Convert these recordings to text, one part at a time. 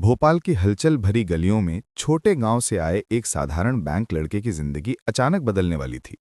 भोपाल की हलचल भरी गलियों में छोटे गांव से आए एक साधारण बैंक लड़के की जिंदगी अचानक बदलने वाली थी।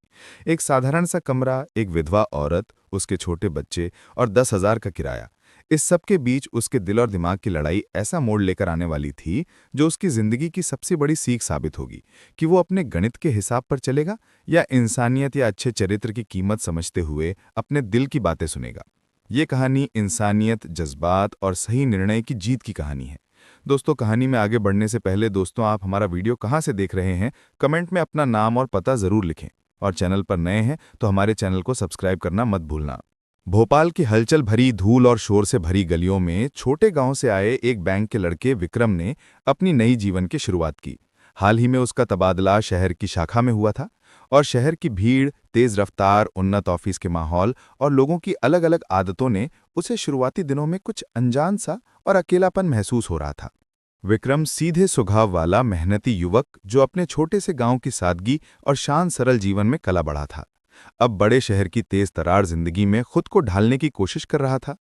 एक साधारण सा कमरा, एक विधवा औरत, उसके छोटे बच्चे और 10,000 का किराया। इस सब के बीच उसके दिल और दिमाग की लड़ाई ऐसा मोड़ लेकर आने वाली थी जो उसकी जिंदगी की सबसे बड़ी सीख साबित होगी कि वो अपने गणित के हिसाब पर चलेगा या इंसानियत या अच्छे चरित्र की कीमत समझते हुए अपने दिल की बातें सुनेगा। ये कहानी इंसानियत, जज्बात और सही निर्णय की जीत की कहानी है। दोस्तों, कहानी में आगे बढ़ने से पहले दोस्तों, आप हमारा वीडियो कहाँ से देख रहे हैं, कमेंट में अपना नाम और पता जरूर लिखें। और चैनल पर नए हैं तो हमारे चैनल को सब्सक्राइब करना मत भूलना। भोपाल की हलचल भरी, धूल और शोर से भरी गलियों में छोटे गांव से आए एक बैंक के लड़के विक्रम ने अपनी नई जीवन की शुरुआत की। हाल ही में उसका तबादला शहर की शाखा में हुआ था और शहर की भीड़, तेज रफ्तार, उन्नत ऑफिस के माहौल और लोगों की अलग अलग आदतों ने उसे शुरुआती दिनों में कुछ अनजान सा और अकेलापन महसूस हो रहा था। विक्रम सीधे स्वभाव वाला मेहनती युवक जो अपने छोटे से गांव की सादगी और शांत सरल जीवन में कला बढ़ा था, अब बड़े शहर की तेज तरार जिंदगी में खुद को ढालने की कोशिश कर रहा था।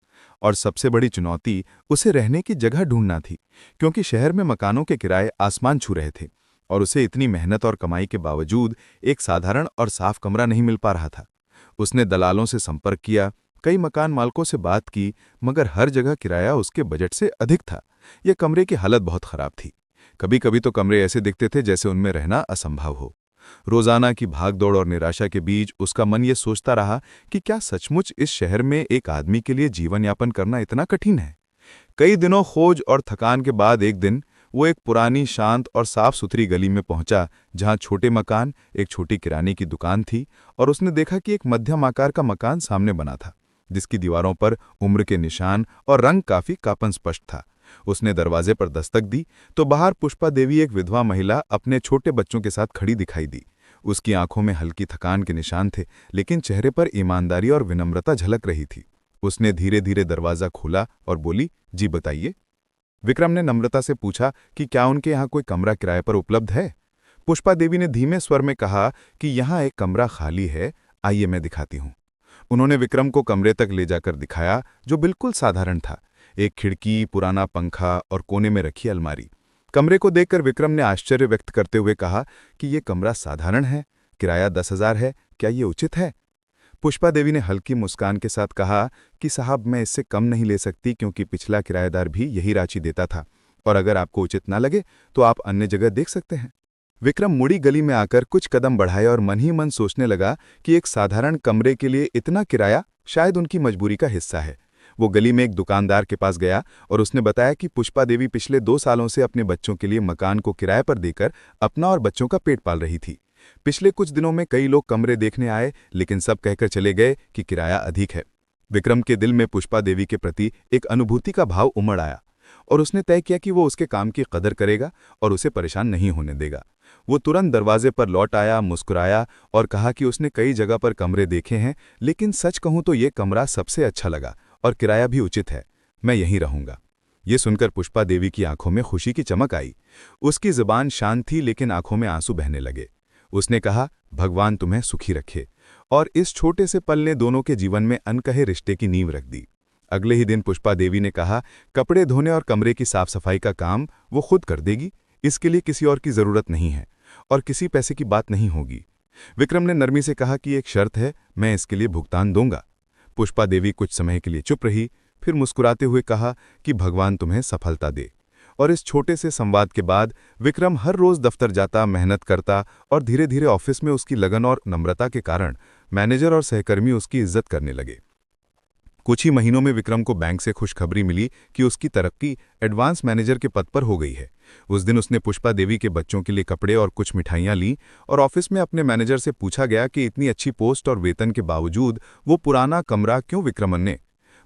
और सबसे बड़ी चुनौती उसे रहने की जगह ढूंढना थी, क्योंकि शहर में मकानों के किराए आसमान छू रहे थे और उसे इतनी मेहनत और कमाई के बावजूद एक साधारण और साफ कमरा नहीं मिल पा रहा था। उसने दलालों से संपर्क किया, कई मकान मालकों से बात की, मगर हर जगह किराया उसके बजट से अधिक था। यह कमरे की हालत बहुत खराब थी। कभी कभी तो कमरे ऐसे दिखते थे जैसे उनमें रहना असंभव हो। रोजाना की भागदौड़ और निराशा के बीच उसका मन ये सोचता रहा कि क्या सचमुच इस शहर में एक आदमी के लिए जीवन यापन करना इतना कठिन है। कई दिनों खोज और थकान के बाद एक दिन वो एक पुरानी, शांत और साफ सुथरी गली में पहुंचा, जहां छोटे मकान, एक छोटी किराने की दुकान थी और उसने देखा कि एक मध्यम आकार का मकान सामने बना था, जिसकी दीवारों पर उम्र के निशान और रंग काफी कापन स्पष्ट था। उसने दरवाजे पर दस्तक दी तो बाहर पुष्पा देवी, एक विधवा महिला, अपने छोटे बच्चों के साथ खड़ी दिखाई दी। उसकी आंखों में हल्की थकान के निशान थे, लेकिन चेहरे पर ईमानदारी और विनम्रता झलक रही थी। उसने धीरे धीरे दरवाजा खोला और बोली, जी बताइए। विक्रम ने नम्रता से पूछा कि क्या उनके यहाँ कोई कमरा किराए पर उपलब्ध है। पुष्पा देवी ने धीमे स्वर में कहा कि यहाँ एक कमरा खाली है, आइए मैं दिखाती हूँ। उन्होंने विक्रम को कमरे तक ले जाकर दिखाया, जो बिल्कुल साधारण था। एक खिड़की, पुराना पंखा और कोने में रखी अलमारी। कमरे को देखकर विक्रम ने आश्चर्य व्यक्त करते हुए कहा कि ये कमरा साधारण है, किराया 10,000 है, क्या ये उचित है? पुष्पा देवी ने हल्की मुस्कान के साथ कहा कि साहब, मैं इससे कम नहीं ले सकती, क्योंकि पिछला किराएदार भी यही राशि देता था, और अगर आपको उचित ना लगे तो आप अन्य जगह देख सकते हैं। विक्रम मुड़ी गली में आकर कुछ कदम बढ़ाए और मन ही मन सोचने लगा कि एक साधारण कमरे के लिए इतना किराया शायद उनकी मजबूरी का हिस्सा है। वो गली में एक दुकानदार के पास गया और उसने बताया कि पुष्पा देवी पिछले 2 सालों से अपने बच्चों के लिए मकान को किराए पर देकर अपना और बच्चों का पेट पाल रही थी। पिछले कुछ दिनों में कई लोग कमरे देखने आए, लेकिन सब कहकर चले गए कि किराया अधिक है। विक्रम के दिल में पुष्पा देवी के प्रति एक अनुभूति का भाव उमड़ आया और उसने तय किया कि वो उसके काम की कदर करेगा और उसे परेशान नहीं होने देगा। वो तुरंत दरवाजे पर लौट आया, मुस्कुराया और कहा कि उसने कई जगह पर कमरे देखे हैं, लेकिन सच कहूं तो ये कमरा सबसे अच्छा लगा और किराया भी उचित है, मैं यहीं रहूंगा। ये सुनकर पुष्पा देवी की आंखों में खुशी की चमक आई। उसकी जुबान शांत थी, लेकिन आंखों में आंसू बहने लगे। उसने कहा, भगवान तुम्हें सुखी रखे। और इस छोटे से पल ने दोनों के जीवन में अनकहे रिश्ते की नींव रख दी। अगले ही दिन पुष्पा देवी ने कहा, कपड़े धोने और कमरे की साफ सफाई का काम वो खुद कर देगी, इसके लिए किसी और की जरूरत नहीं है और किसी पैसे की बात नहीं होगी। विक्रम ने नरमी से कहा कि एक शर्त है, मैं इसके लिए भुगतान दूंगा। पुष्पा देवी कुछ समय के लिए चुप रही, फिर मुस्कुराते हुए कहा कि भगवान तुम्हें सफलता दे। और इस छोटे से संवाद के बाद विक्रम हर रोज दफ्तर जाता, मेहनत करता और धीरे धीरे ऑफिस में उसकी लगन और नम्रता के कारण मैनेजर और सहकर्मी उसकी इज्जत करने लगे। कुछ ही महीनों में विक्रम को बैंक से खुशखबरी मिली कि उसकी तरक्की एडवांस मैनेजर के पद पर हो गई है। उस दिन उसने पुष्पा देवी के बच्चों के लिए कपड़े और कुछ मिठाइयां लीं और ऑफिस में अपने मैनेजर से पूछा गया कि इतनी अच्छी पोस्ट और वेतन के बावजूद वो पुराना कमरा क्यों? विक्रमन ने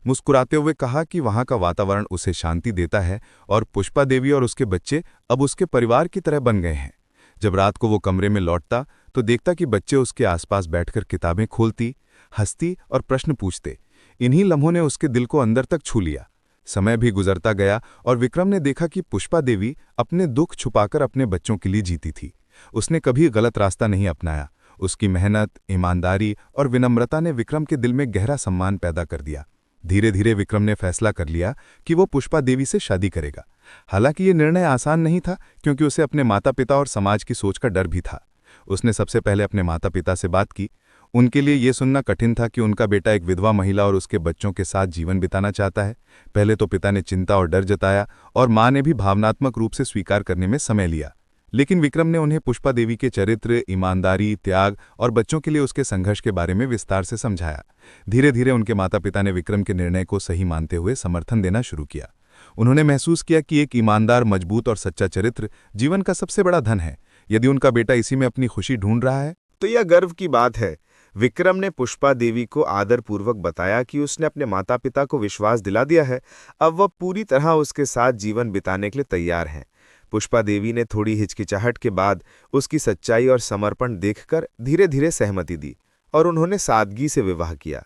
मुस्कुराते हुए कहा कि वहां का वातावरण उसे शांति देता है और पुष्पा देवी और उसके बच्चे अब उसके परिवार की तरह बन गए हैं। जब रात को वो कमरे में लौटता तो देखता कि बच्चे उसके आसपास बैठकर किताबें खोलती, हंसती और प्रश्न पूछते। इन्हीं लम्हों ने उसके दिल को अंदर तक छू लिया। समय भी गुजरता गया और विक्रम ने देखा कि पुष्पा देवी अपने दुख छुपाकर अपने बच्चों के लिए जीती थी। उसने कभी गलत रास्ता नहीं अपनाया। उसकी मेहनत, ईमानदारी और विनम्रता ने विक्रम के दिल में गहरा सम्मान पैदा कर दिया। धीरे धीरे विक्रम ने फैसला कर लिया कि वो पुष्पा देवी से शादी करेगा, हालांकि ये निर्णय आसान नहीं था, क्योंकि उसे अपने माता पिता और समाज की सोच का डर भी था। उसने सबसे पहले अपने माता पिता से बात की। उनके लिए ये सुनना कठिन था कि उनका बेटा एक विधवा महिला और उसके बच्चों के साथ जीवन बिताना चाहता है। पहले तो पिता ने चिंता और डर जताया, और माँ ने भी भावनात्मक रूप से स्वीकार करने में समय लिया। लेकिन विक्रम ने उन्हें पुष्पा देवी के चरित्र, ईमानदारी, त्याग और बच्चों के लिए उसके संघर्ष के बारे में विस्तार से समझाया। धीरे धीरे उनके माता पिता ने विक्रम के निर्णय को सही मानते हुए समर्थन देना शुरू किया। उन्होंने महसूस किया कि एक ईमानदार, मजबूत और सच्चा चरित्र जीवन का सबसे बड़ा धन है। यदि उनका बेटा इसी में अपनी खुशी ढूंढ रहा है तो यह गर्व की बात है। विक्रम ने पुष्पा देवी को आदरपूर्वक बताया कि उसने अपने माता पिता को विश्वास दिला दिया है, अब वह पूरी तरह उसके साथ जीवन बिताने के लिए तैयार हैं। पुष्पा देवी ने थोड़ी हिचकिचाहट के बाद उसकी सच्चाई और समर्पण देखकर धीरे धीरे सहमति दी, और उन्होंने सादगी से विवाह किया।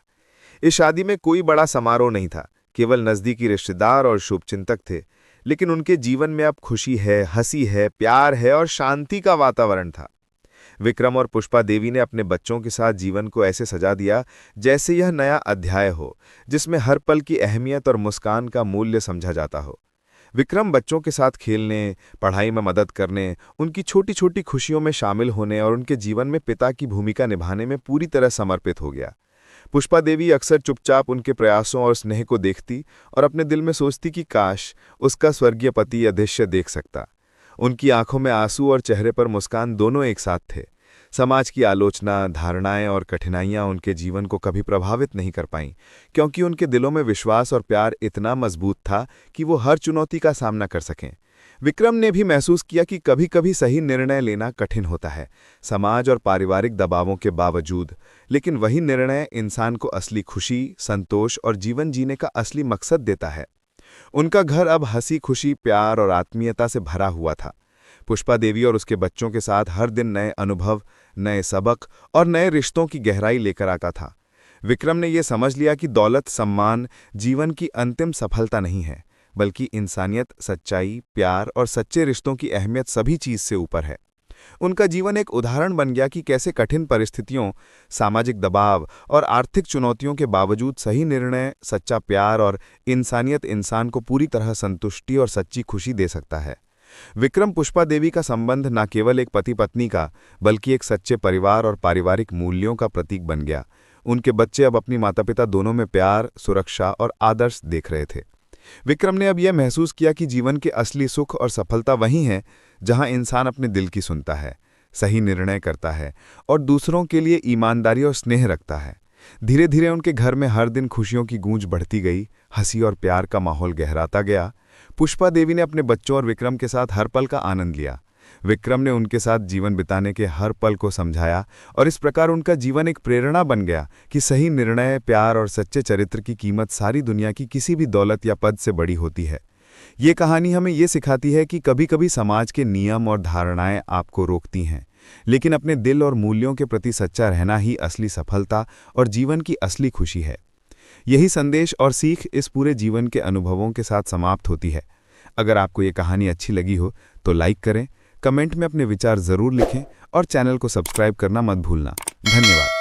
इस शादी में कोई बड़ा समारोह नहीं था, केवल नज़दीकी रिश्तेदार और शुभचिंतक थे। लेकिन उनके जीवन में अब खुशी है, हंसी है, प्यार है और शांति का वातावरण था। विक्रम और पुष्पा देवी ने अपने बच्चों के साथ जीवन को ऐसे सजा दिया जैसे यह नया अध्याय हो, जिसमें हर पल की अहमियत और मुस्कान का मूल्य समझा जाता हो। विक्रम बच्चों के साथ खेलने, पढ़ाई में मदद करने, उनकी छोटी छोटी खुशियों में शामिल होने और उनके जीवन में पिता की भूमिका निभाने में पूरी तरह समर्पित हो गया। पुष्पा देवी अक्सर चुपचाप उनके प्रयासों और स्नेह को देखती और अपने दिल में सोचती कि काश उसका स्वर्गीय पति यह दृश्य देख सकता। उनकी आंखों में आंसू और चेहरे पर मुस्कान दोनों एक साथ थे। समाज की आलोचना, धारणाएं और कठिनाइयां उनके जीवन को कभी प्रभावित नहीं कर पाईं, क्योंकि उनके दिलों में विश्वास और प्यार इतना मजबूत था कि वो हर चुनौती का सामना कर सकें। विक्रम ने भी महसूस किया कि कभी कभी सही निर्णय लेना कठिन होता है, समाज और पारिवारिक दबावों के बावजूद, लेकिन वही निर्णय इंसान को असली खुशी, संतोष और जीवन जीने का असली मकसद देता है। उनका घर अब हंसी खुशी, प्यार और आत्मीयता से भरा हुआ था। पुष्पा देवी और उसके बच्चों के साथ हर दिन नए अनुभव, नए सबक और नए रिश्तों की गहराई लेकर आता था। विक्रम ने यह समझ लिया कि दौलत, सम्मान जीवन की अंतिम सफलता नहीं है, बल्कि इंसानियत, सच्चाई, प्यार और सच्चे रिश्तों की अहमियत सभी चीज से ऊपर है। उनका जीवन एक उदाहरण बन गया कि कैसे कठिन परिस्थितियों, सामाजिक दबाव और आर्थिक चुनौतियों के बावजूद सही निर्णय, सच्चा प्यार और इंसानियत इंसान को पूरी तरह संतुष्टि और सच्ची खुशी दे सकता है। विक्रम पुष्पा देवी का संबंध न केवल एक पति पत्नी का, बल्कि एक सच्चे परिवार और पारिवारिक मूल्यों का प्रतीक बन गया। उनके बच्चे अब अपनी माता पिता दोनों में प्यार, सुरक्षा और आदर्श देख रहे थे। विक्रम ने अब यह महसूस किया कि जीवन के असली सुख और सफलता वहीं है जहां इंसान अपने दिल की सुनता है, सही निर्णय करता है और दूसरों के लिए ईमानदारी और स्नेह रखता है। धीरे धीरे उनके घर में हर दिन खुशियों की गूंज बढ़ती गई, हंसी और प्यार का माहौल गहराता गया। पुष्पा देवी ने अपने बच्चों और विक्रम के साथ हर पल का आनंद लिया। विक्रम ने उनके साथ जीवन बिताने के हर पल को समझाया, और इस प्रकार उनका जीवन एक प्रेरणा बन गया कि सही निर्णय, प्यार और सच्चे चरित्र की कीमत सारी दुनिया की किसी भी दौलत या पद से बड़ी होती है। ये कहानी हमें ये सिखाती है कि कभी कभी समाज के नियम और धारणाएं आपको रोकती हैं, लेकिन अपने दिल और मूल्यों के प्रति सच्चा रहना ही असली सफलता और जीवन की असली खुशी है। यही संदेश और सीख इस पूरे जीवन के अनुभवों के साथ समाप्त होती है। अगर आपको ये कहानी अच्छी लगी हो तो लाइक करें, कमेंट में अपने विचार ज़रूर लिखें और चैनल को सब्सक्राइब करना मत भूलना। धन्यवाद।